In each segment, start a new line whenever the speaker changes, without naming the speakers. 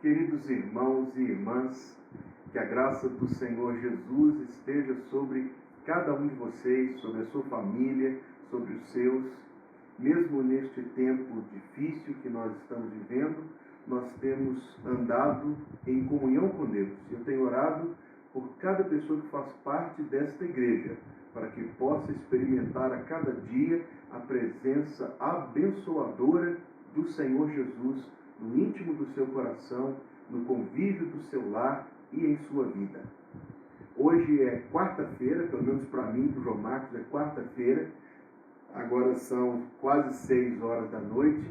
Queridos irmãos e irmãs, que a graça do Senhor Jesus esteja sobre cada um de vocês, sobre a sua família, sobre os seus. Mesmo neste tempo difícil que nós estamos vivendo, nós temos andado em comunhão com Deus. Eu tenho orado por cada pessoa que faz parte desta igreja, para que possa experimentar a cada dia a presença abençoadora do Senhor Jesus no íntimo do seu coração, no convívio do seu lar e em sua vida. Hoje é quarta-feira, pelo menos para mim, para o João Marcos, é quarta-feira. Agora são quase 6 horas da noite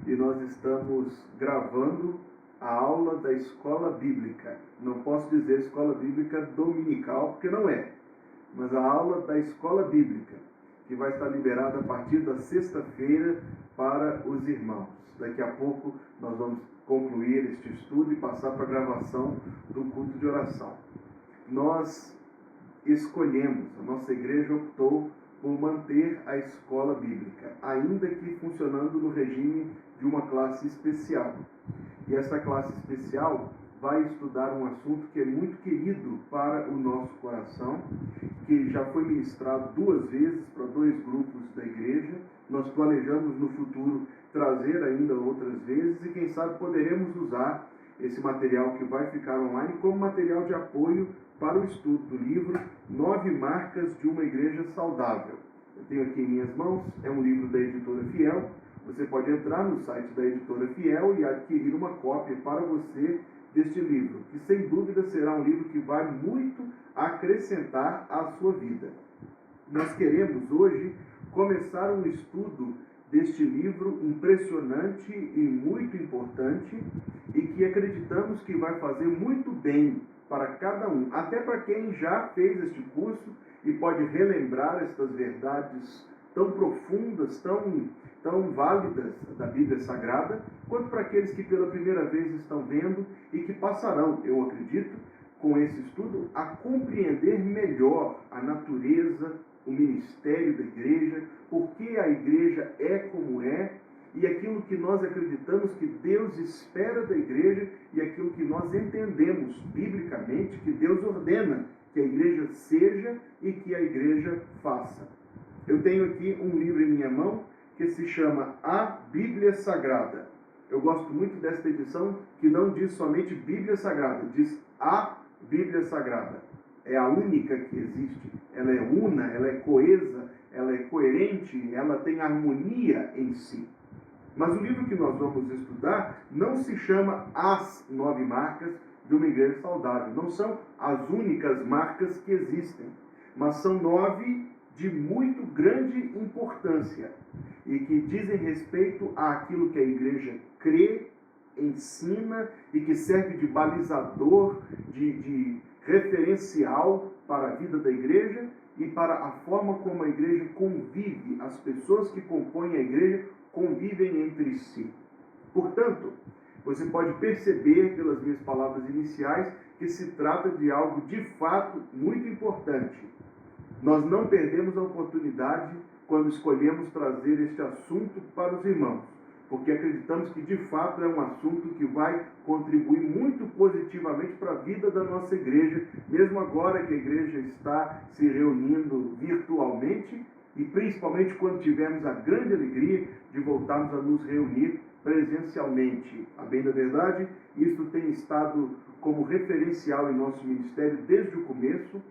e nós estamos gravando a aula da Escola Bíblica. Não posso dizer Escola Bíblica Dominical, porque não é, mas a aula da Escola Bíblica, que vai estar liberada a partir da sexta-feira para os irmãos. Daqui a pouco nós vamos concluir este estudo e passar para a gravação do culto de oração. Nós escolhemos, a nossa igreja optou por manter a escola bíblica, ainda que funcionando no regime de uma classe especial. E essa classe especial vai estudar um assunto que é muito querido para o nosso coração, que já foi ministrado 2 vezes para 2 grupos da igreja. Nós planejamos no futuro trazer ainda outras vezes e quem sabe poderemos usar esse material que vai ficar online como material de apoio para o estudo do livro 9 Marcas de uma Igreja Saudável. Eu tenho aqui em minhas mãos, é um livro da Editora Fiel. Você pode entrar no site da Editora Fiel e adquirir uma cópia para você deste livro, que sem dúvida será um livro que vai muito acrescentar à sua vida. Nós queremos hoje começar um estudo deste livro impressionante e muito importante e que acreditamos que vai fazer muito bem para cada um, até para quem já fez este curso e pode relembrar estas verdades tão profundas, tão válidas da Bíblia Sagrada, quanto para aqueles que pela primeira vez estão vendo e que passarão, eu acredito, com esse estudo, a compreender melhor a natureza, o ministério da igreja, por que a igreja é como é, e aquilo que nós acreditamos que Deus espera da igreja e aquilo que nós entendemos biblicamente que Deus ordena que a igreja seja e que a igreja faça. Eu tenho aqui um livro em minha mão que se chama A Bíblia Sagrada. Eu gosto muito desta edição que não diz somente Bíblia Sagrada, diz A Bíblia Sagrada. É a única que existe. Ela é una, ela é coesa, ela é coerente, ela tem harmonia em si. Mas o livro que nós vamos estudar não se chama As 9 Marcas de uma Igreja Saudável. Não são as únicas marcas que existem, mas são 9 de muito grande importância e que dizem respeito àquilo que a igreja crê, ensina e que serve de balizador, de referencial para a vida da igreja e para a forma como a igreja convive, as pessoas que compõem a igreja convivem entre si. Portanto, você pode perceber pelas minhas palavras iniciais que se trata de algo de fato muito importante. Nós não perdemos a oportunidade quando escolhemos trazer este assunto para os irmãos, porque acreditamos que de fato é um assunto que vai contribuir muito positivamente para a vida da nossa igreja, mesmo agora que a igreja está se reunindo virtualmente e principalmente quando tivermos a grande alegria de voltarmos a nos reunir presencialmente. A bem da verdade, isso tem estado como referencial em nosso ministério desde o começo,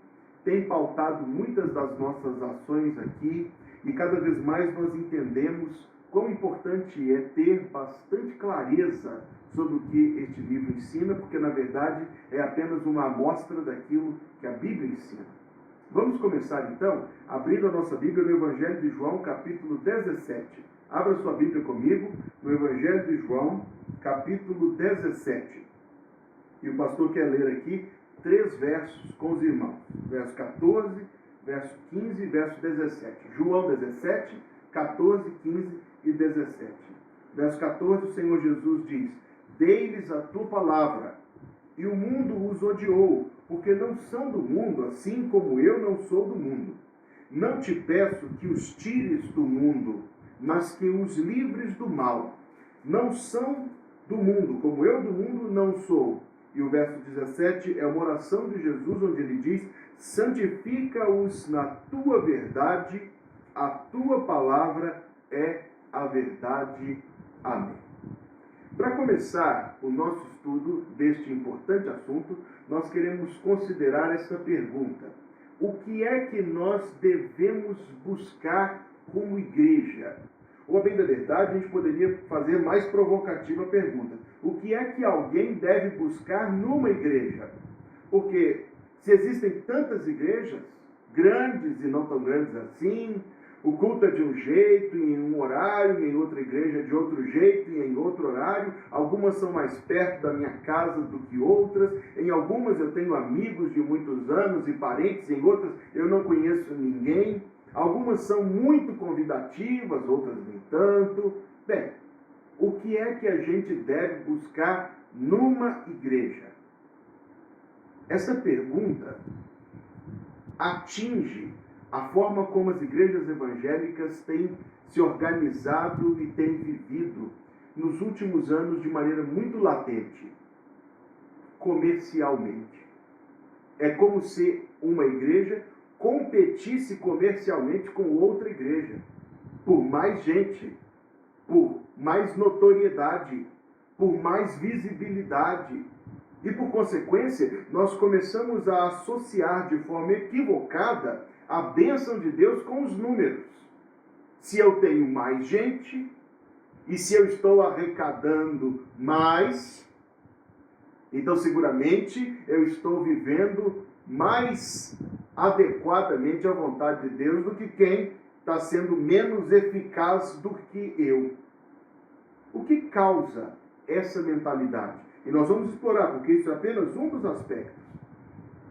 tem pautado muitas das nossas ações aqui e cada vez mais nós entendemos quão importante é ter bastante clareza sobre o que este livro ensina, porque na verdade é apenas uma amostra daquilo que a Bíblia ensina. Vamos começar então abrindo a nossa Bíblia no Evangelho de João, capítulo 17. Abra sua Bíblia comigo no Evangelho de João, capítulo 17. E o pastor quer ler aqui 3 versos com os irmãos. Verso 14, verso 15 e verso 17. João 17, 14, 15 e 17. Verso 14, o Senhor Jesus diz: Dei-lhes a tua palavra, e o mundo os odiou, porque não são do mundo, assim como eu não sou do mundo. Não te peço que os tires do mundo, mas que os livres do mal. Não são do mundo, como eu do mundo não sou. E o verso 17 é uma oração de Jesus, onde ele diz: santifica-os na tua verdade, a tua palavra é a verdade. Amém. Para começar o nosso estudo deste importante assunto, nós queremos considerar esta pergunta: o que é que nós devemos buscar como igreja? Ou, a bem da verdade, a gente poderia fazer mais provocativa a pergunta: o que é que alguém deve buscar numa igreja? Porque se existem tantas igrejas, grandes e não tão grandes assim, o culto é de um jeito, em um horário, em outra igreja de outro jeito e em outro horário. Algumas são mais perto da minha casa do que outras. Em algumas eu tenho amigos de muitos anos e parentes, em outras eu não conheço ninguém. Algumas são muito convidativas, outras nem tanto. Bem, o que é que a gente deve buscar numa igreja? Essa pergunta atinge a forma como as igrejas evangélicas têm se organizado e têm vivido nos últimos anos de maneira muito latente, comercialmente. É como se uma igreja competisse comercialmente com outra igreja, por mais gente, por mais notoriedade, por mais visibilidade. E, por consequência, nós começamos a associar de forma equivocada a bênção de Deus com os números. Se eu tenho mais gente, e se eu estou arrecadando mais, então seguramente eu estou vivendo mais adequadamente à vontade de Deus do que quem está sendo menos eficaz do que eu. O que causa essa mentalidade? E nós vamos explorar, porque isso é apenas um dos aspectos.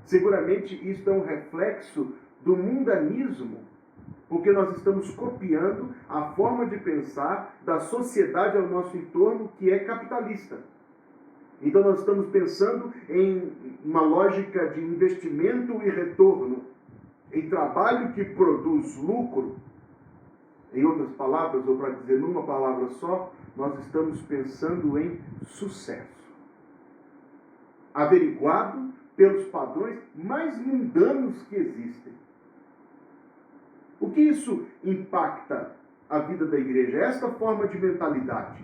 Seguramente isso é um reflexo do mundanismo, porque nós estamos copiando a forma de pensar da sociedade ao nosso entorno, que é capitalista. Então nós estamos pensando em uma lógica de investimento e retorno, em trabalho que produz lucro. Em outras palavras, ou para dizer numa palavra só, nós estamos pensando em sucesso, averiguado pelos padrões mais mundanos que existem. O que isso impacta a vida da igreja? Esta forma de mentalidade.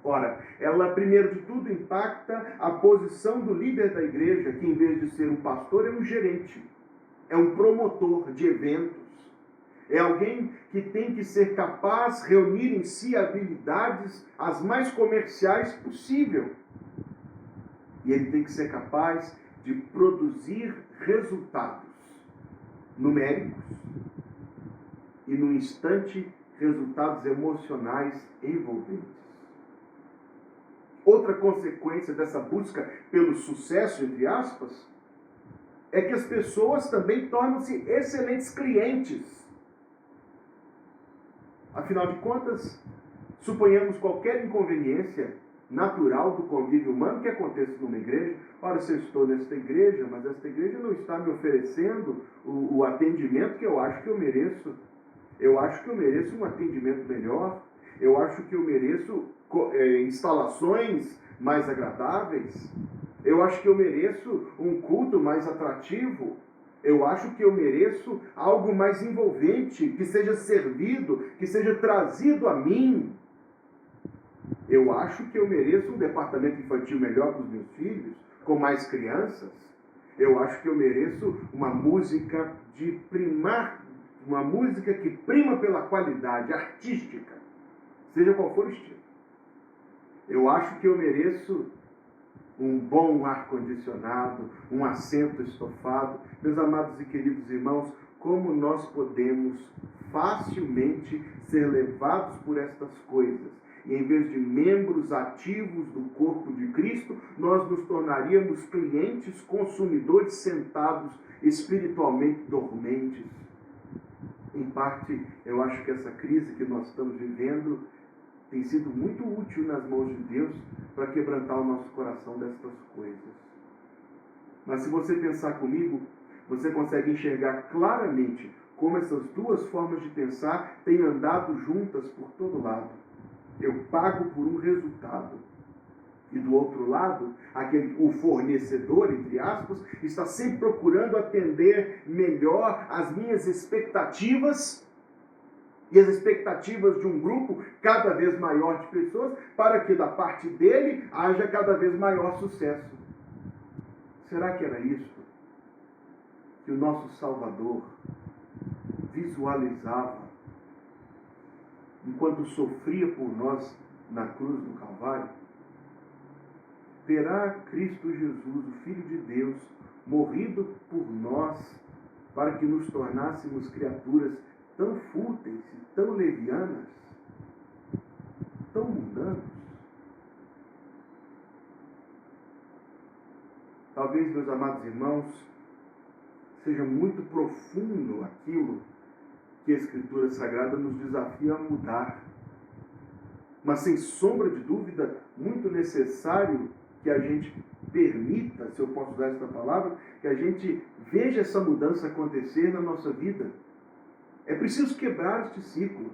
Ora, ela, primeiro de tudo, impacta a posição do líder da igreja, que em vez de ser um pastor, é um gerente, é um promotor de eventos, é alguém que tem que ser capaz de reunir em si habilidades as mais comerciais possível. E ele tem que ser capaz de produzir resultados numéricos e, no instante, resultados emocionais envolventes. Outra consequência dessa busca pelo sucesso, entre aspas, é que as pessoas também tornam-se excelentes clientes. Afinal de contas, suponhamos qualquer inconveniência natural do convívio humano que aconteça numa igreja. Ora, se eu estou nesta igreja, mas esta igreja não está me oferecendo o atendimento que eu acho que eu mereço. Eu acho que eu mereço um atendimento melhor. Eu acho que eu mereço instalações mais agradáveis. Eu acho que eu mereço um culto mais atrativo. Eu acho que eu mereço algo mais envolvente, que seja servido, que seja trazido a mim. Eu acho que eu mereço um departamento infantil melhor para os meus filhos, com mais crianças. Eu acho que eu mereço uma música uma música que prima pela qualidade artística, seja qual for o estilo. Eu acho que eu mereço um bom ar-condicionado, um assento estofado. Meus amados e queridos irmãos, como nós podemos facilmente ser levados por estas coisas. E em vez de membros ativos do corpo de Cristo, nós nos tornaríamos clientes, consumidores sentados, espiritualmente dormentes. Em parte, eu acho que essa crise que nós estamos vivendo tem sido muito útil nas mãos de Deus para quebrantar o nosso coração destas coisas. Mas se você pensar comigo, você consegue enxergar claramente como essas duas formas de pensar têm andado juntas por todo lado. Eu pago por um resultado. E do outro lado, o fornecedor, entre aspas, está sempre procurando atender melhor as minhas expectativas e as expectativas de um grupo cada vez maior de pessoas, para que da parte dele haja cada vez maior sucesso. Será que era isto que o nosso Salvador visualizava enquanto sofria por nós na cruz do Calvário? Terá Cristo Jesus, o Filho de Deus, morrido por nós para que nos tornássemos criaturas tão fúteis e tão levianas, tão mundanos? Talvez, meus amados irmãos, seja muito profundo aquilo que a Escritura Sagrada nos desafia a mudar. Mas, sem sombra de dúvida, muito necessário que a gente permita, se eu posso usar essa palavra, que a gente veja essa mudança acontecer na nossa vida. É preciso quebrar este ciclo.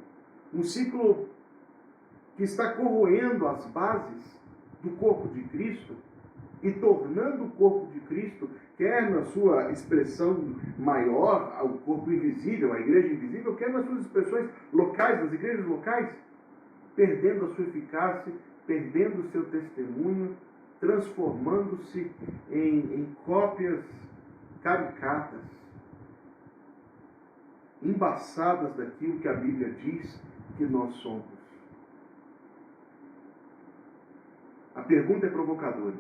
Um ciclo que está corroendo as bases do corpo de Cristo e tornando o corpo de Cristo, quer na sua expressão maior, o corpo invisível, a igreja invisível, quer nas suas expressões locais, nas igrejas locais, perdendo a sua eficácia, perdendo o seu testemunho, transformando-se em cópias caricatas, embaçadas daquilo que a Bíblia diz que nós somos. A pergunta é provocadora.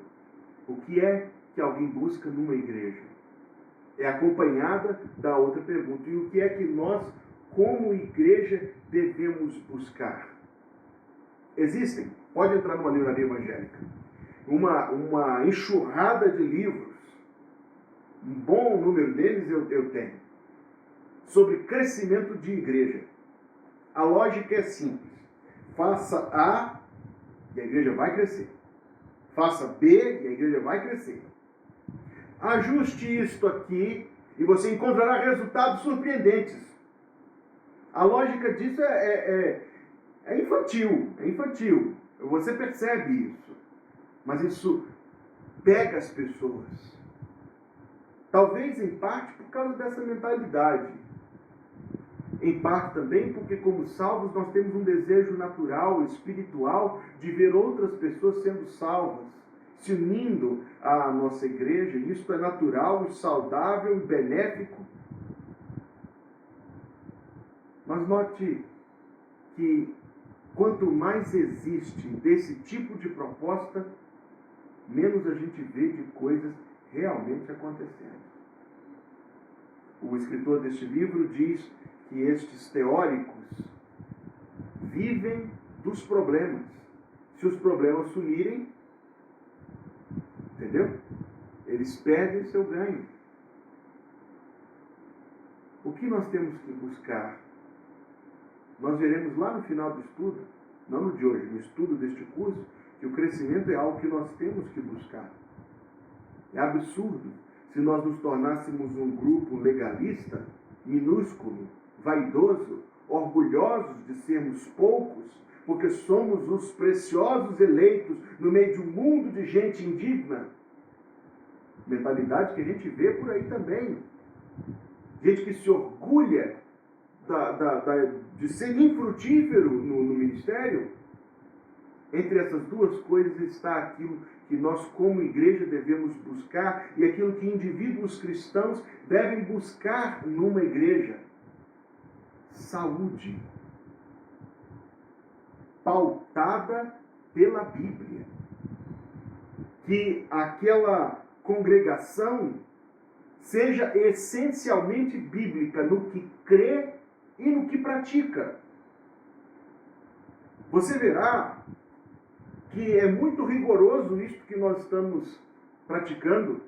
O que é que alguém busca numa igreja? É acompanhada da outra pergunta. E o que é que nós, como igreja, devemos buscar? Existem, pode entrar numa livraria evangélica, uma enxurrada de livros, um bom número deles eu tenho, sobre crescimento de igreja. A lógica é simples. Faça A e a igreja vai crescer. Faça B e a igreja vai crescer. Ajuste isto aqui e você encontrará resultados surpreendentes. A lógica disso é infantil, é infantil. Você percebe isso. Mas isso pega as pessoas. Talvez em parte por causa dessa mentalidade. Em parte também porque, como salvos, nós temos um desejo natural, espiritual, de ver outras pessoas sendo salvas, se unindo à nossa igreja. Isso é natural, saudável e benéfico. Mas note que quanto mais existe desse tipo de proposta, menos a gente vê de coisas realmente acontecendo. O escritor deste livro diz que estes teóricos vivem dos problemas. Se os problemas sumirem, entendeu? Eles perdem seu ganho. O que nós temos que buscar? Nós veremos lá no final do estudo, não no de hoje, no estudo deste curso, que o crescimento é algo que nós temos que buscar. É absurdo se nós nos tornássemos um grupo legalista, minúsculo, vaidoso, orgulhosos de sermos poucos, porque somos os preciosos eleitos no meio de um mundo de gente indigna. Mentalidade que a gente vê por aí também. Gente que se orgulha de ser infrutífero no ministério. Entre essas duas coisas está aquilo que nós, como igreja, devemos buscar e aquilo que indivíduos cristãos devem buscar numa igreja. Saúde, pautada pela Bíblia. Que aquela congregação seja essencialmente bíblica no que crê e no que pratica. Você verá que é muito rigoroso isto que nós estamos praticando,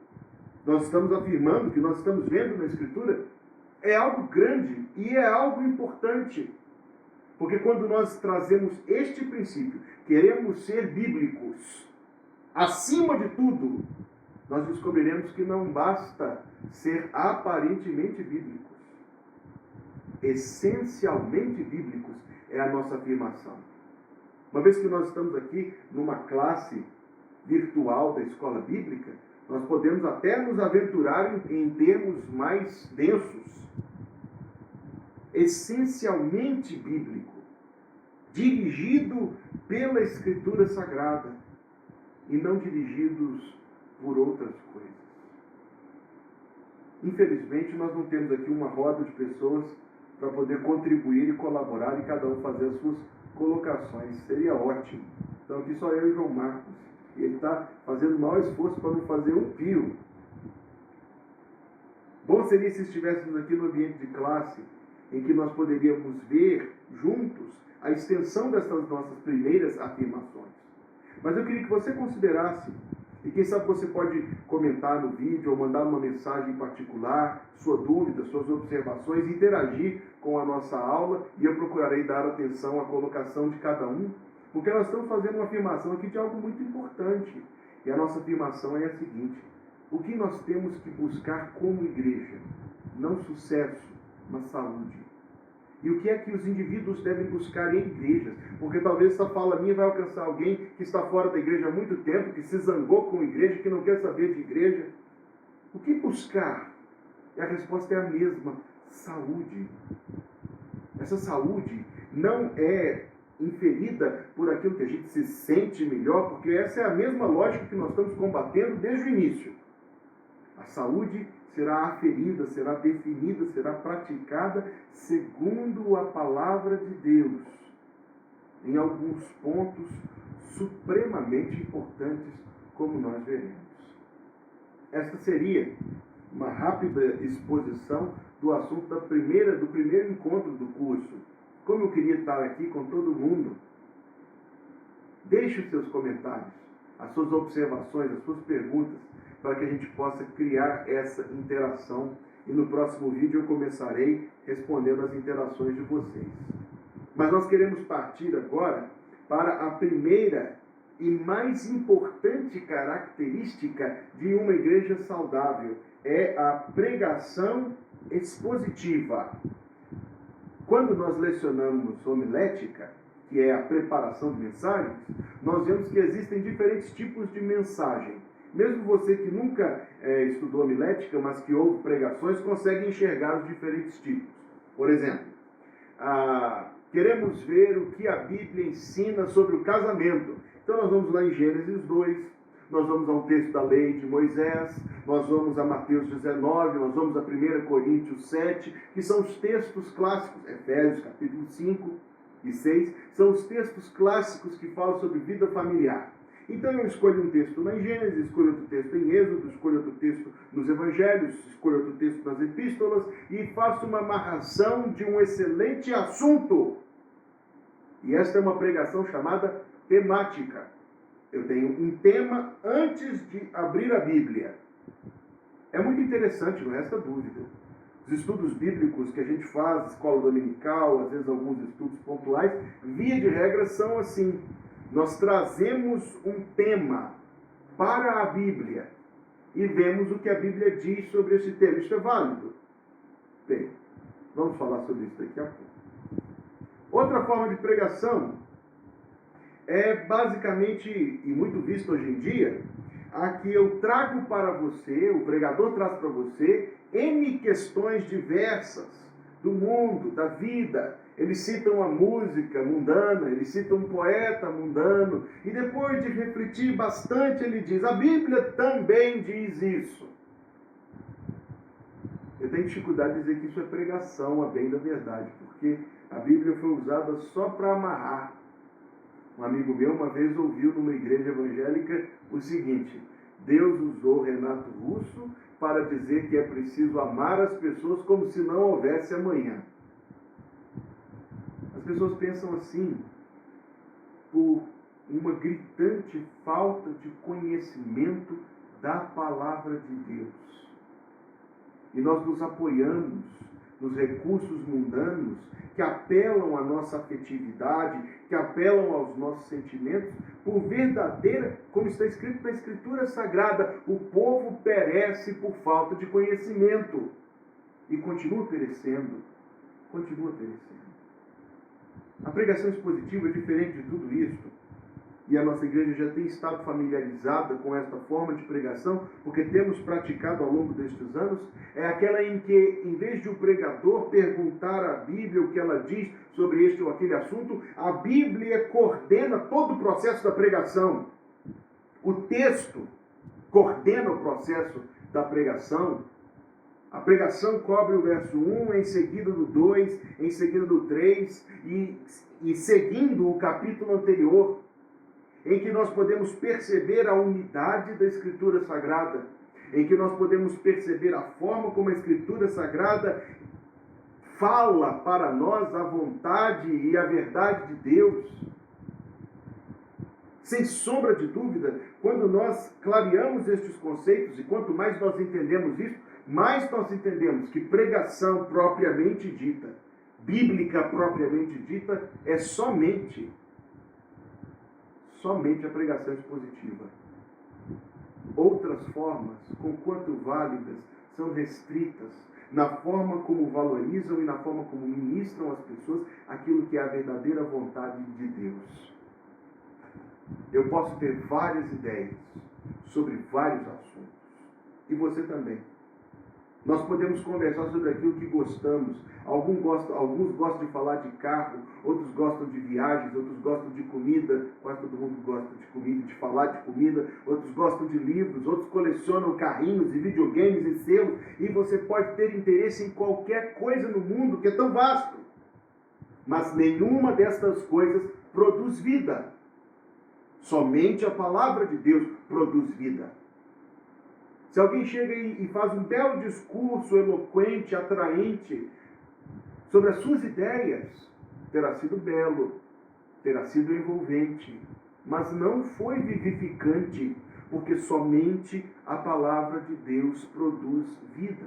nós estamos afirmando, que nós estamos vendo na Escritura. É algo grande e é algo importante. Porque quando nós trazemos este princípio, queremos ser bíblicos, acima de tudo, nós descobriremos que não basta ser aparentemente bíblicos. Essencialmente bíblicos é a nossa afirmação. Uma vez que nós estamos aqui numa classe virtual da escola bíblica, nós podemos até nos aventurar em termos mais densos, essencialmente bíblico, dirigido pela Escritura Sagrada e não dirigidos por outras coisas. Infelizmente, nós não temos aqui uma roda de pessoas para poder contribuir e colaborar e cada um fazer as suas colocações. Seria ótimo. Então, aqui só eu e João Marcos. E ele está fazendo o maior esforço para não fazer um pio. Bom seria se estivéssemos aqui no ambiente de classe, em que nós poderíamos ver juntos a extensão dessas nossas primeiras afirmações. Mas eu queria que você considerasse, e quem sabe você pode comentar no vídeo ou mandar uma mensagem em particular, sua dúvida, suas observações, interagir com a nossa aula, e eu procurarei dar atenção à colocação de cada um, porque nós estamos fazendo uma afirmação aqui de algo muito importante. E a nossa afirmação é a seguinte: o que nós temos que buscar como igreja? Não sucesso, mas saúde. E o que é que os indivíduos devem buscar em igrejas? Porque talvez essa fala minha vai alcançar alguém que está fora da igreja há muito tempo, que se zangou com a igreja, que não quer saber de igreja. O que buscar? E a resposta é a mesma: saúde. Essa saúde não é inferida por aquilo que a gente se sente melhor, porque essa é a mesma lógica que nós estamos combatendo desde o início. A saúde será aferida, será definida, será praticada segundo a palavra de Deus, em alguns pontos supremamente importantes, como nós veremos. Esta seria uma rápida exposição do assunto do primeiro encontro do curso. Como eu queria estar aqui com todo mundo, deixe os seus comentários, as suas observações, as suas perguntas, para que a gente possa criar essa interação. E no próximo vídeo eu começarei respondendo as interações de vocês. Mas nós queremos partir agora para a primeira e mais importante característica de uma igreja saudável: é a pregação expositiva. Quando nós lecionamos homilética, que é a preparação de mensagens, nós vemos que existem diferentes tipos de mensagem. Mesmo você que nunca estudou homilética, mas que ouve pregações, consegue enxergar os diferentes tipos. Por exemplo, queremos ver o que a Bíblia ensina sobre o casamento. Então nós vamos lá em Gênesis 2, nós vamos a um texto da lei de Moisés, nós vamos a Mateus 19, nós vamos a 1 Coríntios 7, que são os textos clássicos, Efésios capítulo 5 e 6, são os textos clássicos que falam sobre vida familiar. Então eu escolho um texto na Gênesis, escolho outro texto em Êxodo, escolho outro texto nos Evangelhos, escolho outro texto nas Epístolas e faço uma amarração de um excelente assunto. E esta é uma pregação chamada temática. Eu tenho um tema antes de abrir a Bíblia. É muito interessante, não resta dúvida. Os estudos bíblicos que a gente faz, escola dominical, às vezes alguns estudos pontuais, via de regra são assim. Nós trazemos um tema para a Bíblia e vemos o que a Bíblia diz sobre esse tema. Isso é válido? Bem, vamos falar sobre isso daqui a pouco. Outra forma de pregação é basicamente, e muito visto hoje em dia, a que eu trago para você, o pregador traz para você, N questões diversas do mundo, da vida. Ele cita uma música mundana, ele cita um poeta mundano, e depois de refletir bastante, ele diz: a Bíblia também diz isso. Eu tenho dificuldade de dizer que isso é pregação, a bem da verdade, porque a Bíblia foi usada só para amarrar. Um amigo meu uma vez ouviu numa igreja evangélica o seguinte: Deus usou Renato Russo para dizer que é preciso amar as pessoas como se não houvesse amanhã. As pessoas pensam assim por uma gritante falta de conhecimento da palavra de Deus. E nós nos apoiamos nos recursos mundanos que apelam à nossa afetividade, que apelam aos nossos sentimentos, por verdadeira, como está escrito na Escritura Sagrada, o povo perece por falta de conhecimento. E continua perecendo. Continua perecendo. A pregação expositiva é diferente de tudo isso. e a nossa igreja já tem estado familiarizada com esta forma de pregação, porque temos praticado ao longo destes anos, é aquela em que, em vez de o pregador perguntar à Bíblia o que ela diz sobre este ou aquele assunto, a Bíblia coordena todo o processo da pregação. O texto coordena o processo da pregação. A pregação cobre o verso 1, em seguida do 2, em seguida do 3 e seguindo o capítulo anterior, em que nós podemos perceber a unidade da Escritura Sagrada, em que nós podemos perceber a forma como a Escritura Sagrada fala para nós a vontade e a verdade de Deus. Sem sombra de dúvida, quando nós clareamos estes conceitos, e quanto mais nós entendemos isso, mais nós entendemos que pregação propriamente dita, bíblica propriamente dita, é somente a pregação expositiva. Outras formas, conquanto válidas, são restritas na forma como valorizam e na forma como ministram às pessoas aquilo que é a verdadeira vontade de Deus. Eu posso ter várias ideias sobre vários assuntos. E você também. Nós podemos conversar sobre aquilo que gostamos. Alguns gostam de falar de carro, outros gostam de viagens, outros gostam de comida. Quase todo mundo gosta de comida, de falar de comida. Outros gostam de livros, outros colecionam carrinhos e videogames e selos. E você pode ter interesse em qualquer coisa no mundo que é tão vasto. Mas nenhuma destas coisas produz vida. Somente a palavra de Deus produz vida. Se alguém chega e faz um belo discurso eloquente, atraente, sobre as suas ideias, terá sido belo, terá sido envolvente, mas não foi vivificante, porque somente a palavra de Deus produz vida.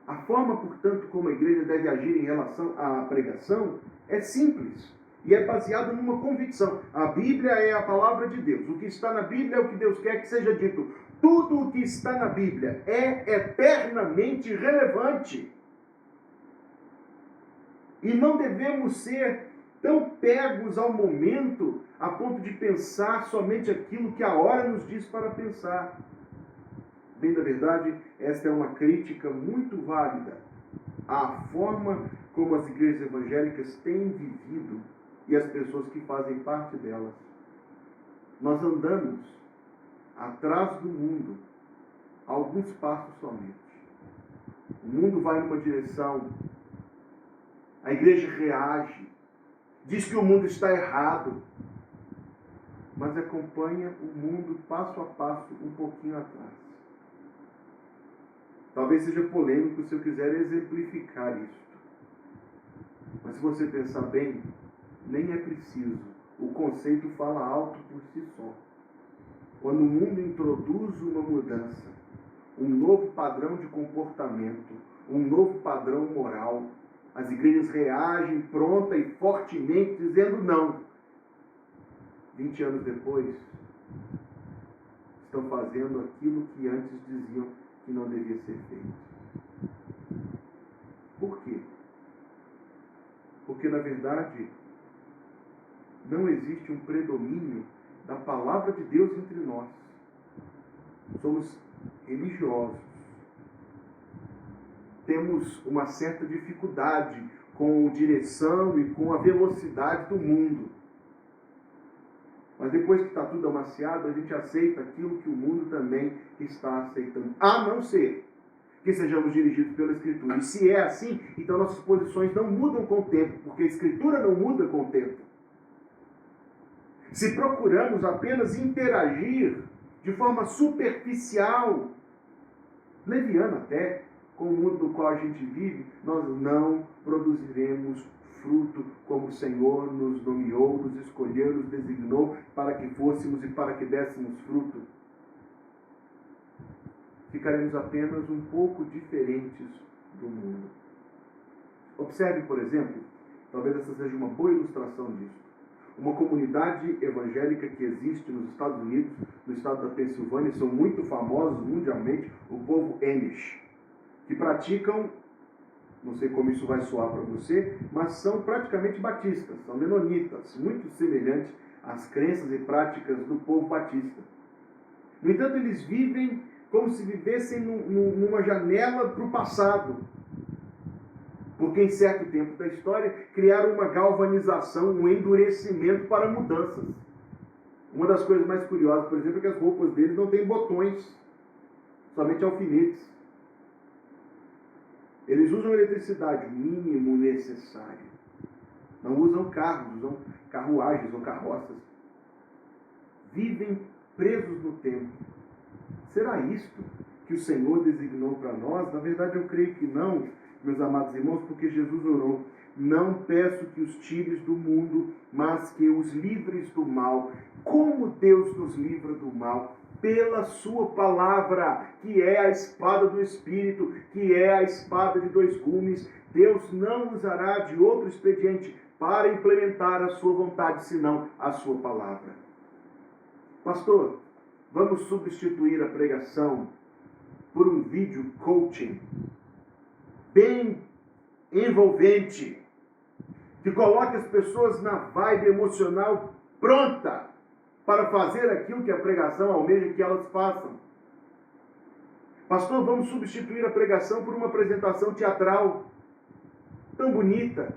A forma, portanto, como a igreja deve agir em relação à pregação é simples. E é baseado numa convicção. A Bíblia é a palavra de Deus. O que está na Bíblia é o que Deus quer que seja dito. Tudo o que está na Bíblia é eternamente relevante. E não devemos ser tão pegos ao momento a ponto de pensar somente aquilo que a hora nos diz para pensar. Bem da verdade, esta é uma crítica muito válida à forma como as igrejas evangélicas têm vivido e as pessoas que fazem parte delas. Nós andamos atrás do mundo alguns passos somente. O mundo vai numa direção, a igreja reage, diz que o mundo está errado, mas acompanha o mundo passo a passo um pouquinho atrás. Talvez seja polêmico se eu quiser exemplificar isso. Mas se você pensar bem, nem é preciso. O conceito fala alto por si só. Quando o mundo introduz uma mudança, um novo padrão de comportamento, um novo padrão moral, as igrejas reagem pronta e fortemente dizendo não. 20 anos depois, estão fazendo aquilo que antes diziam que não devia ser feito. Por quê? Porque, na verdade, não existe um predomínio da palavra de Deus entre nós. Somos religiosos. Temos uma certa dificuldade com a direção e com a velocidade do mundo. Mas depois que está tudo amaciado, a gente aceita aquilo que o mundo também está aceitando. A não ser que sejamos dirigidos pela Escritura. E se é assim, então nossas posições não mudam com o tempo, porque a Escritura não muda com o tempo. Se procuramos apenas interagir de forma superficial, leviana até, com o mundo do qual a gente vive, nós não produziremos fruto como o Senhor nos nomeou, nos escolheu, nos designou para que fôssemos e para que dessemos fruto. Ficaremos apenas um pouco diferentes do mundo. Observe, por exemplo, talvez essa seja uma boa ilustração disso. Uma comunidade evangélica que existe nos Estados Unidos, no estado da Pensilvânia, são muito famosos mundialmente, o povo Amish, que praticam, não sei como isso vai soar para você, mas são praticamente batistas, são menonitas, muito semelhantes as crenças e práticas do povo batista. No entanto, eles vivem como se vivessem numa janela para o passado. Porque em certo tempo da história criaram uma galvanização, um endurecimento para mudanças. Uma das coisas mais curiosas, por exemplo, é que as roupas deles não têm botões, somente alfinetes. Eles usam eletricidade, o mínimo necessário. Não usam carros, usam carruagens ou carroças. Vivem presos no tempo. Será isto que o Senhor designou para nós? Na verdade, eu creio que não, meus amados irmãos, porque Jesus orou: não peço que os tires do mundo, mas que os livres do mal. Como Deus nos livra do mal? Pela sua palavra, que é a espada do Espírito, que é a espada de dois gumes. Deus não usará de outro expediente para implementar a sua vontade, senão a sua palavra. Pastor, vamos substituir a pregação por um vídeo coaching bem envolvente, que coloque as pessoas na vibe emocional pronta para fazer aquilo que a pregação almeja que elas façam. Pastor, vamos substituir a pregação por uma apresentação teatral tão bonita.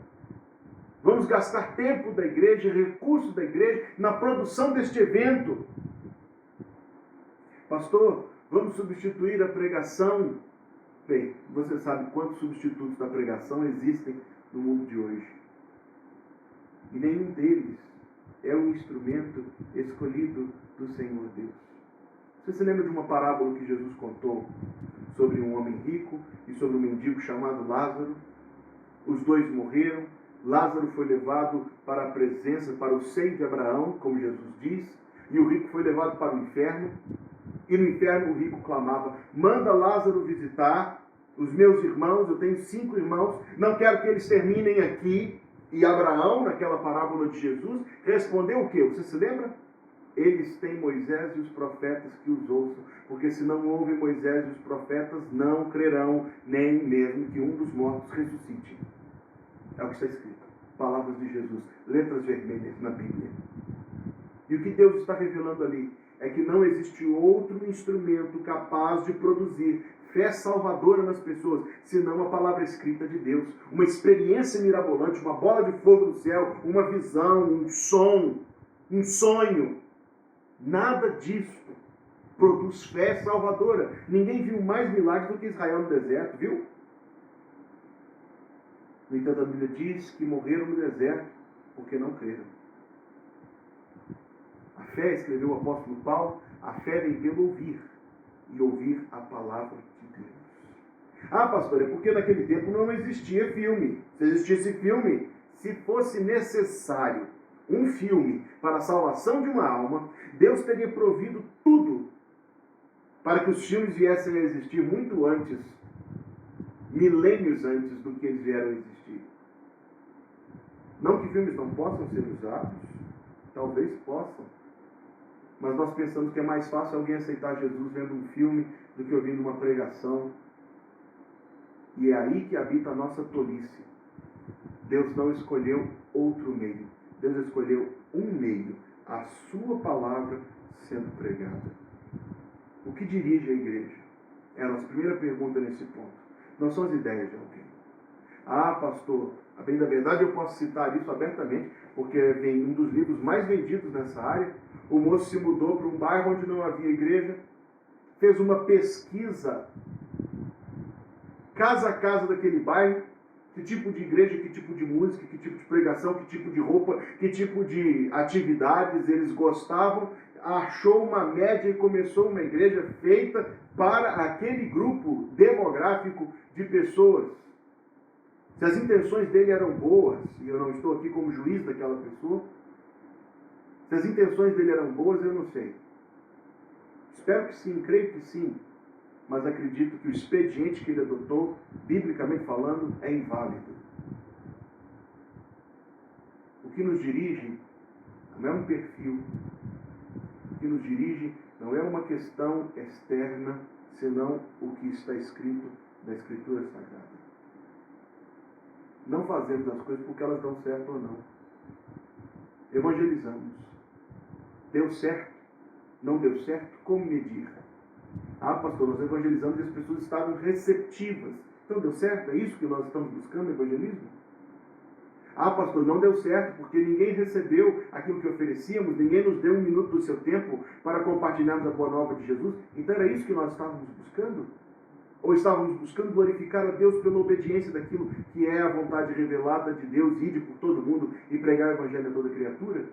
Vamos gastar tempo da igreja, recursos da igreja na produção deste evento. Pastor, vamos substituir a pregação. Bem, você sabe quantos substitutos da pregação existem no mundo de hoje. E nenhum deles é um instrumento escolhido do Senhor Deus. Você se lembra de uma parábola que Jesus contou sobre um homem rico e sobre um mendigo chamado Lázaro? Os dois morreram. Lázaro foi levado para a presença, para o seio de Abraão, como Jesus diz, e o rico foi levado para o inferno. E no inferno o rico clamava: manda Lázaro visitar os meus irmãos, eu tenho 5 irmãos, não quero que eles terminem aqui. E Abraão, naquela parábola de Jesus, respondeu o quê? Você se lembra? Eles têm Moisés e os profetas que os ouçam, porque se não ouvem Moisés e os profetas, não crerão, nem mesmo que um dos mortos ressuscite. É o que está escrito. Palavras de Jesus, letras vermelhas na Bíblia. E o que Deus está revelando ali é que não existe outro instrumento capaz de produzir fé salvadora nas pessoas, senão a palavra escrita de Deus. Uma experiência mirabolante, uma bola de fogo no céu, uma visão, um som, um sonho. Nada disso produz fé salvadora. Ninguém viu mais milagres do que Israel no deserto, viu? No entanto, a Bíblia diz que morreram no deserto porque não creram. A fé, escreveu o apóstolo Paulo, a fé vem pelo ouvir, e ouvir a palavra de Deus. Ah, pastor, é porque naquele tempo não existia filme. Se existisse filme, se fosse necessário um filme para a salvação de uma alma, Deus teria provido tudo para que os filmes viessem a existir muito antes, milênios antes do que eles vieram a existir. Não que filmes não possam ser usados, talvez possam, mas nós pensamos que é mais fácil alguém aceitar Jesus vendo um filme do que ouvindo uma pregação. E é aí que habita a nossa tolice. Deus não escolheu outro meio. Deus escolheu um meio, a sua palavra sendo pregada. O que dirige a igreja? É a nossa primeira pergunta nesse ponto. Não são as ideias de alguém. Ah, pastor, a bem da verdade eu posso citar isso abertamente, porque vem um dos livros mais vendidos nessa área. O moço se mudou para um bairro onde não havia igreja, fez uma pesquisa casa a casa daquele bairro, que tipo de igreja, que tipo de música, que tipo de pregação, que tipo de roupa, que tipo de atividades eles gostavam, achou uma média e começou uma igreja feita para aquele grupo demográfico de pessoas. Se as intenções dele eram boas, e eu não estou aqui como juiz daquela pessoa, se as intenções dele eram boas, eu não sei. Espero que sim, creio que sim, mas acredito que o expediente que ele adotou, biblicamente falando, é inválido. O que nos dirige não é um perfil, o que nos dirige não é uma questão externa, senão o que está escrito na Escritura Sagrada. Não fazemos as coisas porque elas dão certo ou não. Evangelizamos. Deu certo? Não deu certo? Como medir? Ah, pastor, nós evangelizamos e as pessoas estavam receptivas. Então deu certo? É isso que nós estamos buscando, evangelismo? Ah, pastor, não deu certo porque ninguém recebeu aquilo que oferecíamos, ninguém nos deu um minuto do seu tempo para compartilharmos a boa nova de Jesus. Então era isso que nós estávamos buscando? Ou estávamos buscando glorificar a Deus pela obediência daquilo que é a vontade revelada de Deus, ide por todo mundo e pregar o evangelho a toda criatura?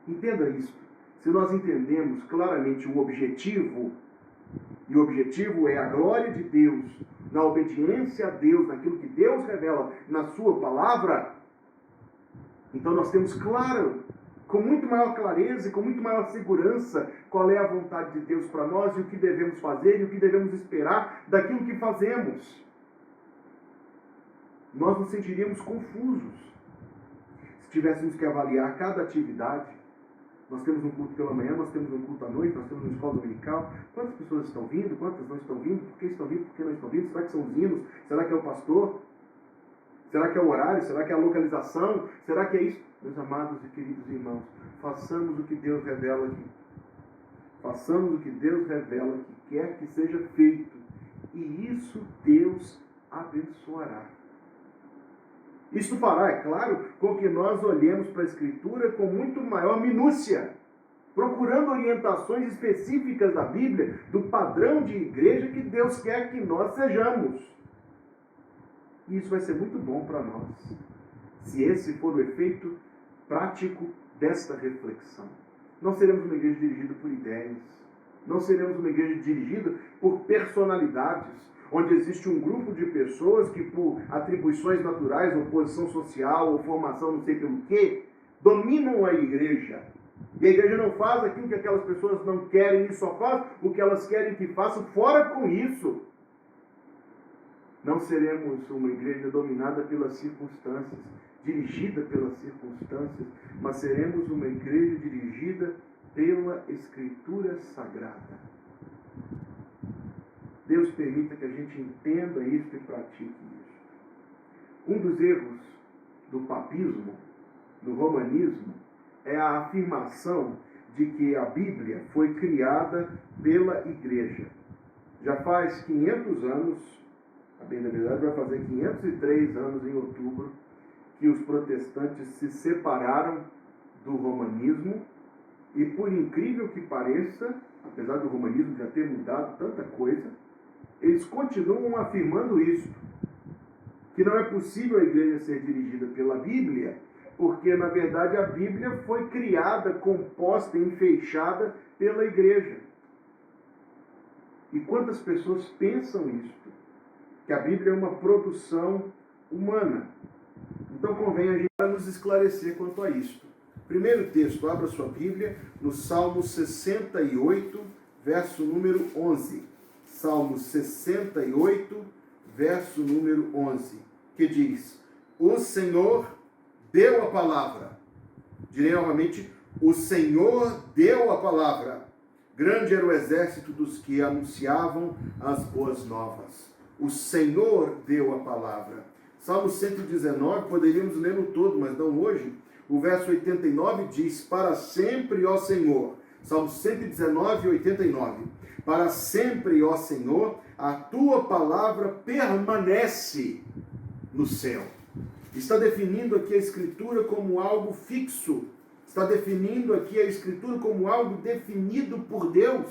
Entenda isso. Se nós entendemos claramente o objetivo, e o objetivo é a glória de Deus, na obediência a Deus, naquilo que Deus revela na sua palavra, então nós temos claro, com muito maior clareza e com muito maior segurança, qual é a vontade de Deus para nós e o que devemos fazer e o que devemos esperar daquilo que fazemos. Nós nos sentiríamos confusos se tivéssemos que avaliar cada atividade. Nós temos um culto pela manhã, nós temos um culto à noite, nós temos uma escola dominical. Quantas pessoas estão vindo? Quantas não estão vindo? Por que estão vindo? Por que não estão vindo? Será que são os hinos? Será que é o pastor? Será que é o horário? Será que é a localização? Será que é isso? Meus amados e queridos irmãos, façamos o que Deus revela aqui. Façamos o que Deus revela que quer que seja feito. E isso Deus abençoará. Isto fará, é claro, com que nós olhemos para a Escritura com muito maior minúcia, procurando orientações específicas da Bíblia, do padrão de igreja que Deus quer que nós sejamos. E isso vai ser muito bom para nós, se esse for o efeito prático desta reflexão. Não seremos uma igreja dirigida por ideias, não seremos uma igreja dirigida por personalidades, onde existe um grupo de pessoas que, por atribuições naturais, ou posição social, ou formação não sei pelo quê, dominam a igreja. E a igreja não faz aquilo que aquelas pessoas não querem, e só faz o que elas querem que façam, fora com isso. Não seremos uma igreja dominada pelas circunstâncias, dirigida pelas circunstâncias, mas seremos uma igreja dirigida pela Escritura Sagrada. Deus permita que a gente entenda isso e pratique isso. Um dos erros do papismo, do romanismo, é a afirmação de que a Bíblia foi criada pela igreja. Já faz 500 anos, a bem da verdade vai fazer 503 anos em outubro, que os protestantes se separaram do romanismo e, por incrível que pareça, apesar do romanismo já ter mudado tanta coisa, eles continuam afirmando isso, que não é possível a igreja ser dirigida pela Bíblia, porque, na verdade, a Bíblia foi criada, composta, enfeixada pela igreja. E quantas pessoas pensam isto? Que a Bíblia é uma produção humana. Então, convém a gente nos esclarecer quanto a isto. Primeiro texto, abra sua Bíblia, no Salmo 68, verso número 11. Salmo 68, verso número 11, que diz: o Senhor deu a palavra. Direi novamente: o Senhor deu a palavra. Grande era o exército dos que anunciavam as boas novas. O Senhor deu a palavra. Salmo 119, poderíamos ler no todo, mas não hoje. O verso 89 diz: para sempre, ó Senhor. Salmo 119, 89. Para sempre, ó Senhor, a tua palavra permanece no céu. Está definindo aqui a Escritura como algo fixo. Está definindo aqui a Escritura como algo definido por Deus.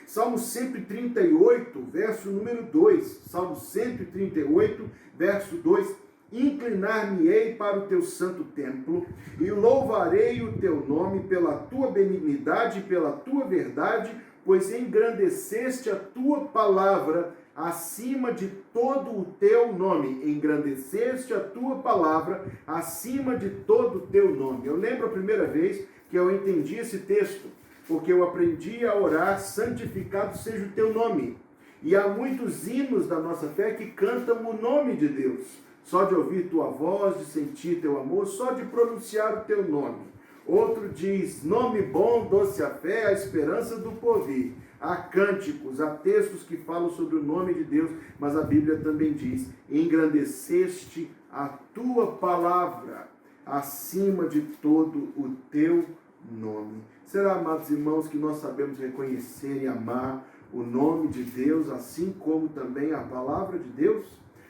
Salmo 138, verso número 2. Salmo 138, verso 2. Inclinar-me-ei para o teu santo templo e louvarei o teu nome pela tua benignidade e pela tua verdade, pois engrandeceste a tua palavra acima de todo o teu nome. Engrandeceste a tua palavra acima de todo o teu nome. Eu lembro a primeira vez que eu entendi esse texto, porque eu aprendi a orar: santificado seja o teu nome. E há muitos hinos da nossa fé que cantam o nome de Deus. Só de ouvir tua voz, de sentir teu amor, só de pronunciar o teu nome. Outro diz: nome bom, doce a fé, a esperança do porvir. Há cânticos, há textos que falam sobre o nome de Deus, mas a Bíblia também diz: engrandeceste a tua palavra acima de todo o teu nome. Será, amados irmãos, que nós sabemos reconhecer e amar o nome de Deus, assim como também a palavra de Deus?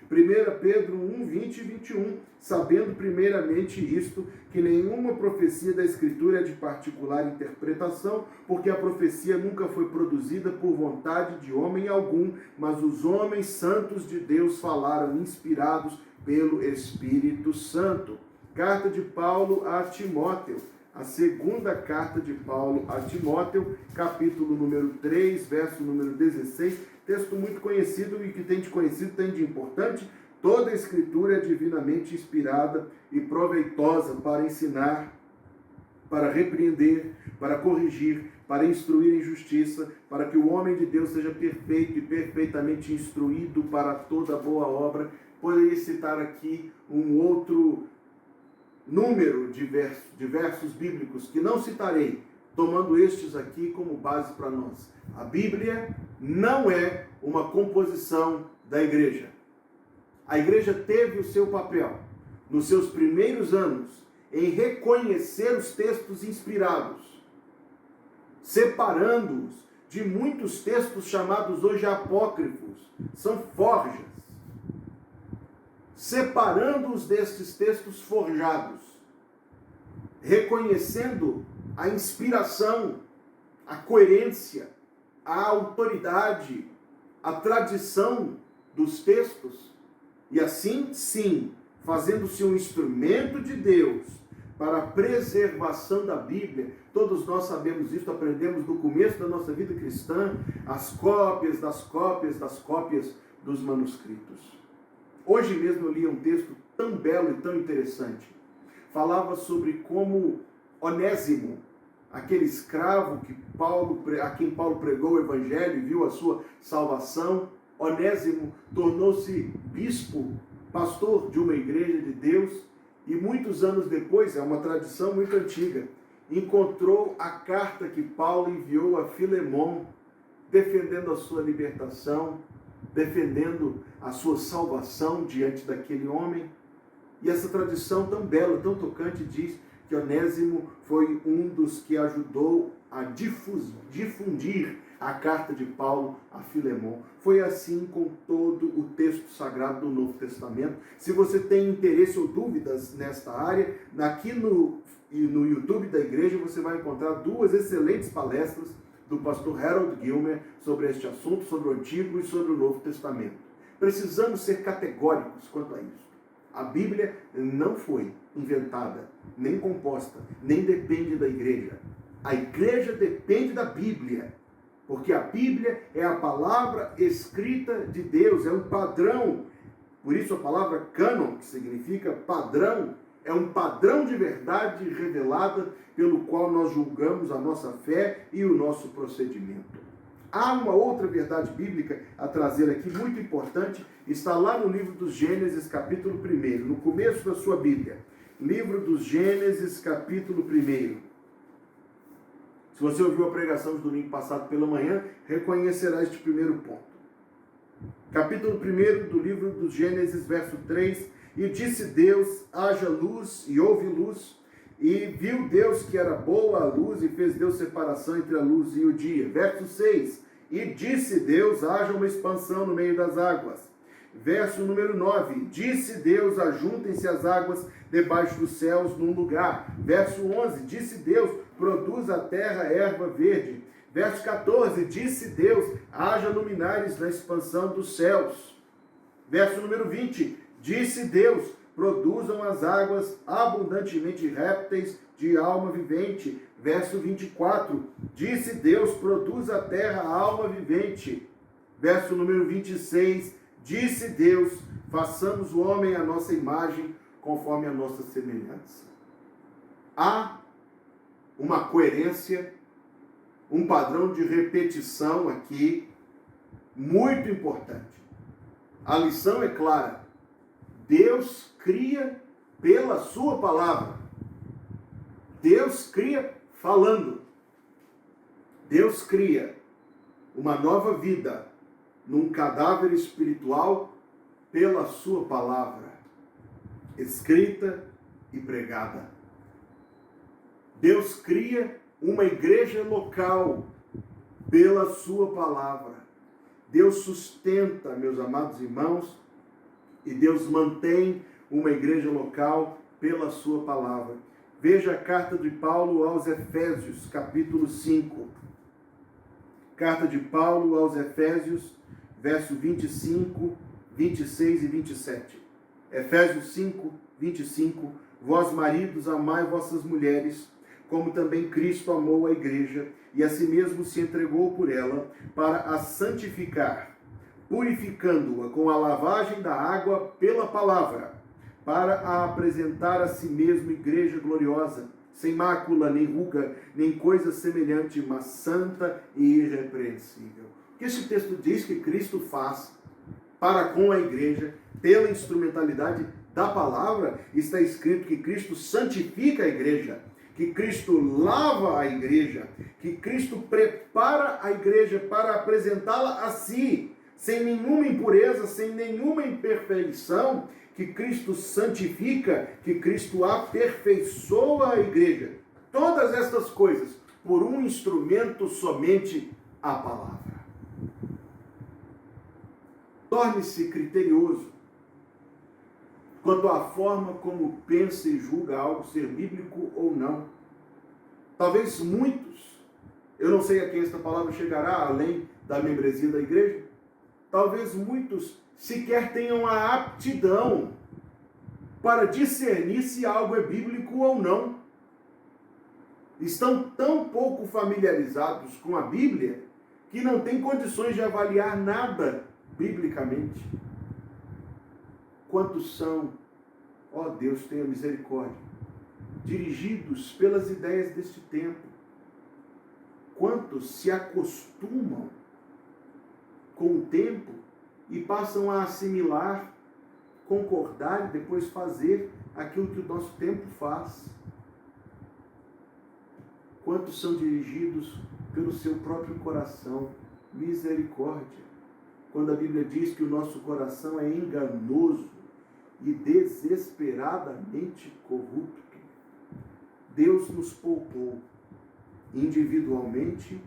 1 Pedro 1, 20 e 21, sabendo primeiramente isto, que nenhuma profecia da Escritura é de particular interpretação, porque a profecia nunca foi produzida por vontade de homem algum, mas os homens santos de Deus falaram, inspirados pelo Espírito Santo. Carta de Paulo a Timóteo. A segunda carta de Paulo a Timóteo, capítulo número 3, verso número 16, texto muito conhecido e que tem de conhecido, tem de importante. Toda a Escritura é divinamente inspirada e proveitosa para ensinar, para repreender, para corrigir, para instruir em justiça, para que o homem de Deus seja perfeito e perfeitamente instruído para toda boa obra. Poderia citar aqui um outro número de versos bíblicos que não citarei, tomando estes aqui como base para nós. A Bíblia não é uma composição da igreja. A igreja teve o seu papel, nos seus primeiros anos, em reconhecer os textos inspirados, separando-os de muitos textos chamados hoje apócrifos, são forjas, separando-os destes textos forjados, reconhecendo a inspiração, a coerência, a autoridade, a tradição dos textos, e assim, sim, fazendo-se um instrumento de Deus para a preservação da Bíblia. Todos nós sabemos isso, aprendemos no começo da nossa vida cristã, as cópias das cópias das cópias dos manuscritos. Hoje mesmo eu li um texto tão belo e tão interessante. Falava sobre como Onésimo, aquele escravo a quem Paulo pregou o Evangelho e viu a sua salvação, Onésimo tornou-se bispo, pastor de uma igreja de Deus, e muitos anos depois, é uma tradição muito antiga, encontrou a carta que Paulo enviou a Filemon, defendendo a sua libertação, defendendo a sua salvação diante daquele homem. E essa tradição tão bela, tão tocante, diz que Onésimo foi um dos que ajudou a difundir a carta de Paulo a Filemon. Foi assim com todo o texto sagrado do Novo Testamento. Se você tem interesse ou dúvidas nesta área, aqui no YouTube da igreja você vai encontrar duas excelentes palestras do pastor Harold Gilmer sobre este assunto, sobre o Antigo e sobre o Novo Testamento. Precisamos ser categóricos quanto a isso. A Bíblia não foi inventada, nem composta, nem depende da igreja. A igreja depende da Bíblia, porque a Bíblia é a palavra escrita de Deus, é um padrão. Por isso a palavra cânon, que significa padrão, é um padrão de verdade revelada pelo qual nós julgamos a nossa fé e o nosso procedimento. Há uma outra verdade bíblica a trazer aqui, muito importante, está lá no livro dos Gênesis, capítulo 1, no começo da sua Bíblia. Livro dos Gênesis, capítulo 1. Se você ouviu a pregação de domingo passado pela manhã, reconhecerá este primeiro ponto. Capítulo 1 do livro dos Gênesis, verso 3. E disse Deus, haja luz, e houve luz. E viu Deus que era boa a luz, e fez Deus separação entre a luz e o dia. Verso 6. E disse Deus, haja uma expansão no meio das águas. Verso número 9. Disse Deus, ajuntem-se as águas debaixo dos céus num lugar. Verso 11. Disse Deus, produz a terra erva verde. Verso 14. Disse Deus, haja luminares na expansão dos céus. Verso número 20. Disse Deus, produzam as águas abundantemente répteis de alma vivente. Verso 24. Disse Deus, produz a terra alma vivente. Verso número 26. Disse Deus, façamos o homem à nossa imagem, conforme a nossa semelhança. Há uma coerência, um padrão de repetição aqui, muito importante. A lição é clara. Deus cria pela sua palavra. Deus cria falando. Deus cria uma nova vida num cadáver espiritual pela sua palavra, escrita e pregada. Deus cria uma igreja local pela sua palavra. Deus sustenta, meus amados irmãos, e Deus mantém uma igreja local pela sua palavra. Veja a carta de Paulo aos Efésios, capítulo 5. Carta de Paulo aos Efésios, verso 25, 26 e 27. Efésios 5, 25. Vós, maridos, amai vossas mulheres, como também Cristo amou a igreja, e a si mesmo se entregou por ela, para a santificar, purificando-a com a lavagem da água pela palavra, para a apresentar a si mesmo igreja gloriosa, sem mácula, nem ruga, nem coisa semelhante, mas santa e irrepreensível. O que esse texto diz que Cristo faz para com a igreja, pela instrumentalidade da palavra, está escrito que Cristo santifica a igreja, que Cristo lava a igreja, que Cristo prepara a igreja para apresentá-la a si, sem nenhuma impureza, sem nenhuma imperfeição, que Cristo santifica, que Cristo aperfeiçoa a igreja. Todas estas coisas por um instrumento somente, a palavra. Torne-se criterioso quanto à forma como pensa e julga algo ser bíblico ou não. Talvez muitos, eu não sei a quem esta palavra chegará além da membresia da igreja, talvez muitos sequer tenham a aptidão para discernir se algo é bíblico ou não. Estão tão pouco familiarizados com a Bíblia que não têm condições de avaliar nada biblicamente. Quantos são, ó Deus, tenha misericórdia, dirigidos pelas ideias deste tempo? Quantos se acostumam com o tempo e passam a assimilar, concordar e depois fazer aquilo que o nosso tempo faz? Quantos são dirigidos pelo seu próprio coração? Misericórdia. Quando a Bíblia diz que o nosso coração é enganoso e desesperadamente corrupto, Deus nos poupou, individualmente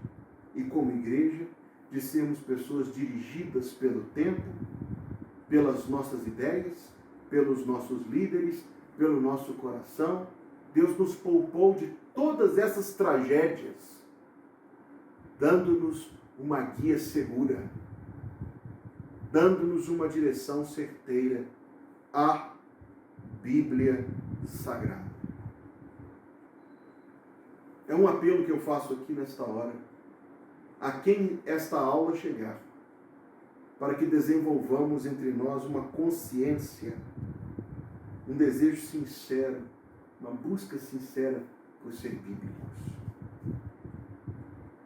e como igreja, de sermos pessoas dirigidas pelo tempo, pelas nossas ideias, pelos nossos líderes, pelo nosso coração. Deus nos poupou de todas essas tragédias, dando-nos uma guia segura, dando-nos uma direção certeira, a Bíblia Sagrada. É um apelo que eu faço aqui nesta hora, a quem esta aula chegar, para que desenvolvamos entre nós uma consciência, um desejo sincero, uma busca sincera por ser bíblicos.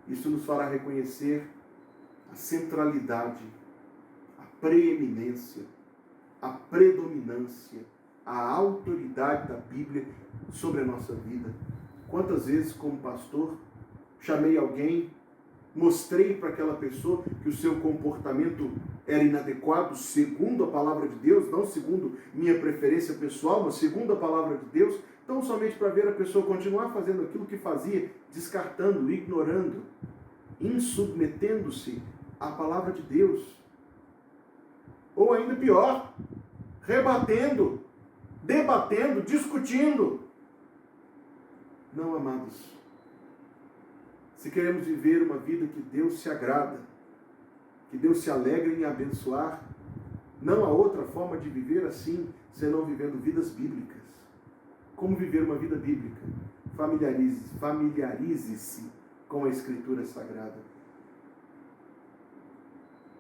Isso nos fará reconhecer a centralidade, a preeminência, a predominância, a autoridade da Bíblia sobre a nossa vida. Quantas vezes, como pastor, chamei alguém, mostrei para aquela pessoa que o seu comportamento era inadequado segundo a palavra de Deus, não segundo minha preferência pessoal, mas segundo a palavra de Deus, tão somente para ver a pessoa continuar fazendo aquilo que fazia, descartando, ignorando, insubmetendo-se à palavra de Deus. Ou ainda pior, rebatendo, debatendo, discutindo. Não, amados. Se queremos viver uma vida que Deus se agrada, que Deus se alegra em abençoar, não há outra forma de viver assim, senão vivendo vidas bíblicas. Como viver uma vida bíblica? Familiarize-se com a Escritura Sagrada.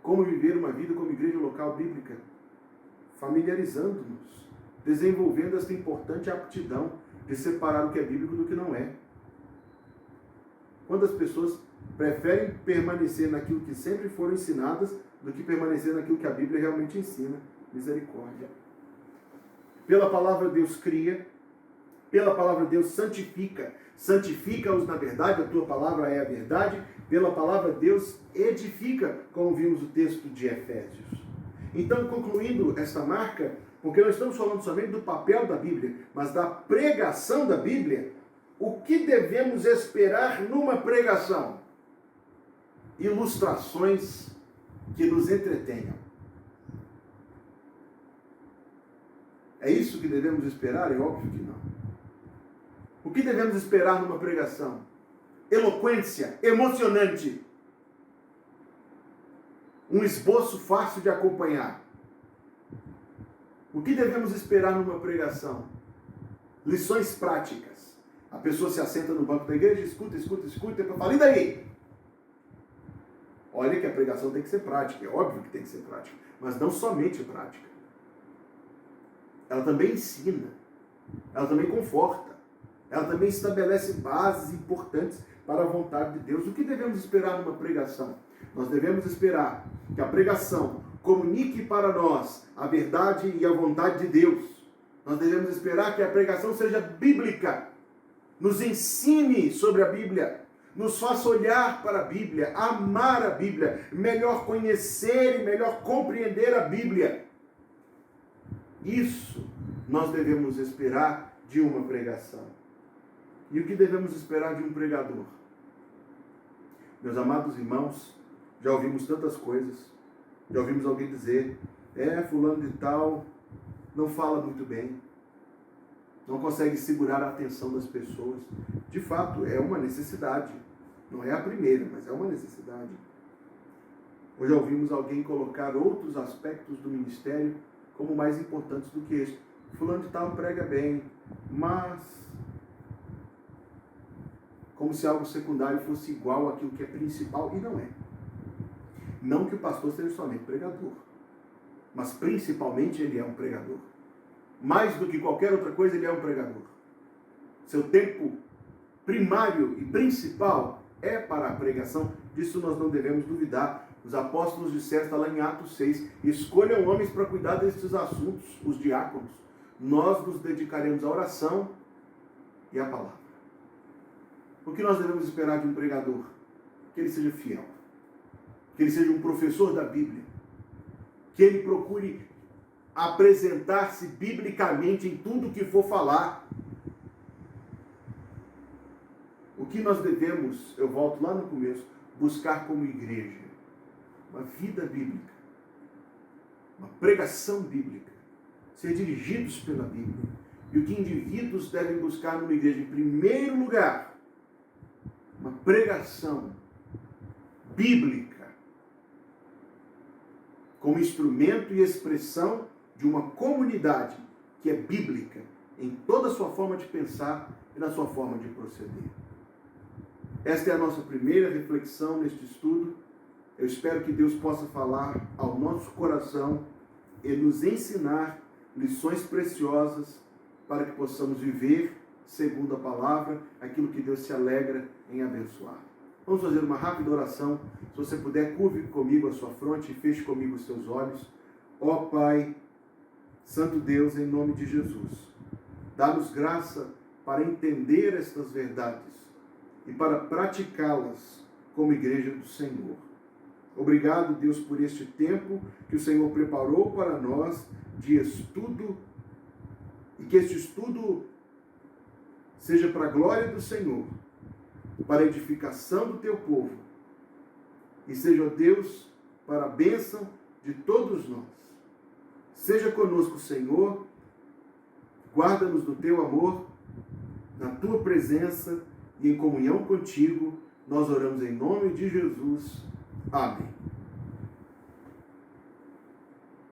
Como viver uma vida como igreja local bíblica? Familiarizando-nos, desenvolvendo esta importante aptidão de separar o que é bíblico do que não é. Quando as pessoas preferem permanecer naquilo que sempre foram ensinadas do que permanecer naquilo que a Bíblia realmente ensina. Misericórdia. Pela palavra Deus cria, pela palavra Deus santifica. Santifica-os na verdade, a tua palavra é a verdade. Pela palavra Deus edifica, como vimos o texto de Efésios. Então, concluindo esta marca, porque nós estamos falando somente do papel da Bíblia, mas da pregação da Bíblia, o que devemos esperar numa pregação? Ilustrações que nos entretenham. É isso que devemos esperar? É óbvio que não. O que devemos esperar numa pregação? Eloquência, emocionante. Um esboço fácil de acompanhar. O que devemos esperar numa pregação? Lições práticas. A pessoa se assenta no banco da igreja, escuta, e depois fala, e daí? Olha que a pregação tem que ser prática, é óbvio que tem que ser prática, mas não somente prática. Ela também ensina, ela também conforta, ela também estabelece bases importantes para a vontade de Deus. O que devemos esperar numa pregação? Nós devemos esperar que a pregação comunique para nós a verdade e a vontade de Deus. Nós devemos esperar que a pregação seja bíblica, nos ensine sobre a Bíblia, nos faça olhar para a Bíblia, amar a Bíblia, melhor conhecer e melhor compreender a Bíblia. Isso nós devemos esperar de uma pregação. E o que devemos esperar de um pregador? Meus amados irmãos, já ouvimos tantas coisas, já ouvimos alguém dizer, fulano de tal não fala muito bem, não consegue segurar a atenção das pessoas. De fato, é uma necessidade. Não é a primeira, mas é uma necessidade. Ou já ouvimos alguém colocar outros aspectos do ministério como mais importantes do que este. Fulano de tal prega bem, mas como se algo secundário fosse igual àquilo que é principal, e não é. Não que o pastor seja somente pregador, mas principalmente ele é um pregador. Mais do que qualquer outra coisa, ele é um pregador. Seu tempo primário e principal é para a pregação, disso nós não devemos duvidar. Os apóstolos disseram, está lá em Atos 6, escolham homens para cuidar destes assuntos, os diáconos. Nós nos dedicaremos à oração e à palavra. O que nós devemos esperar de um pregador? Que ele seja fiel, que ele seja um professor da Bíblia, que ele procure apresentar-se biblicamente em tudo que for falar. O que nós devemos, eu volto lá no começo, buscar como igreja? Uma vida bíblica, uma pregação bíblica, ser dirigidos pela Bíblia. E o que indivíduos devem buscar numa igreja? Em primeiro lugar, uma pregação bíblica, como instrumento e expressão de uma comunidade que é bíblica em toda a sua forma de pensar e na sua forma de proceder. Esta é a nossa primeira reflexão neste estudo. Eu espero que Deus possa falar ao nosso coração e nos ensinar lições preciosas para que possamos viver, segundo a palavra, aquilo que Deus se alegra em abençoar. Vamos fazer uma rápida oração. Se você puder, curve comigo a sua fronte e feche comigo os seus olhos. Ó Pai, Santo Deus, em nome de Jesus, dá-nos graça para entender estas verdades e para praticá-las como igreja do Senhor. Obrigado, Deus, por este tempo que o Senhor preparou para nós de estudo, e que este estudo seja para a glória do Senhor, para a edificação do teu povo, e seja, ó Deus, para a bênção de todos nós. Seja conosco, Senhor, guarda-nos no teu amor, na tua presença e em comunhão contigo. Nós oramos em nome de Jesus. Amém.